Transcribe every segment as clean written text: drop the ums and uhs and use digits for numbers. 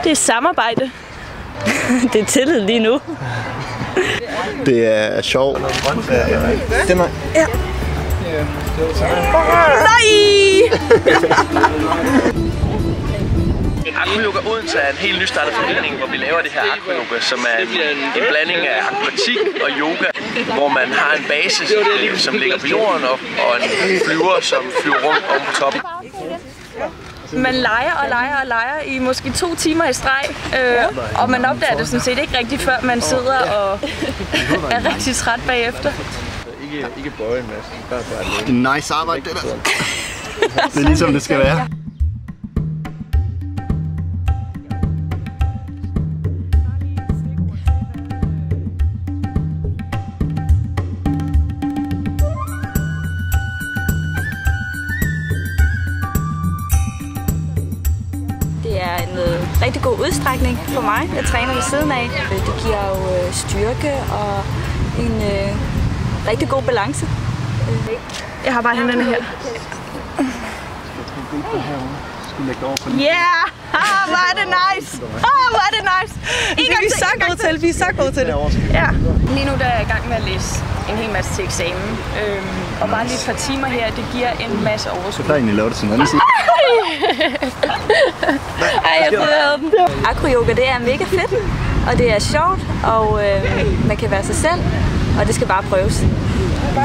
Det er samarbejde. Det er tillid lige nu. Det er sjovt. Det er mig. Ja. Nej! Acroyoga Odense er en helt nystartet forening, hvor vi laver det her acroyoga, som er en blanding af akrobatik og yoga, hvor man har en basis, som ligger på jorden, og en flyver, som flyver rundt oven på toppen. Man leger og leger og leger i måske 2 timer i streg, og man opdager det sådan set ikke rigtigt, før man sidder og er rigtig træt bagefter. Ikke bøje en masse, bare Det er nice arbejde, det der. Det er ligesom det skal være. Det er en rigtig god udstrækning for mig. Jeg træner ved siden af. Det giver jo styrke og en rigtig god balance. Jeg har bare hænderne her. Yeah! Hvor er det nice! Hvor er det nice! Vi er så gode til det. Ja. Lige nu der er jeg i gang med at læse en hel masse til eksamen. Og bare lige et par timer her, det giver en masse overskud. Så kan jeg egentlig lave det til en anden side. Ej, jeg prøvede den. Acroyoga, det er mega fedt, og det er sjovt, og man kan være sig selv, og det skal bare prøves.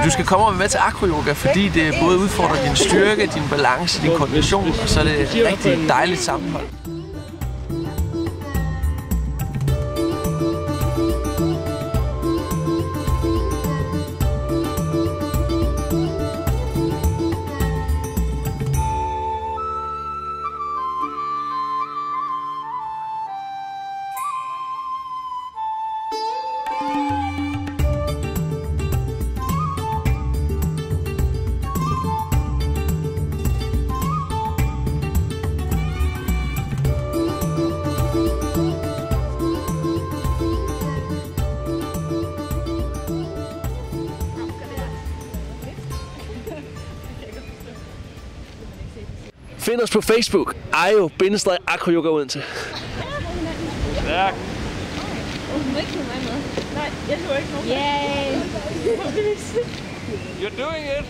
Du skal komme med til acroyoga, fordi det både udfordrer din styrke, din balance, din koordination, og så er det et rigtig dejligt sammenhold. Find os på Facebook, Ayo-Acroyoga Odense. Nej, jeg tror ikke nogen. Yay! You're doing it!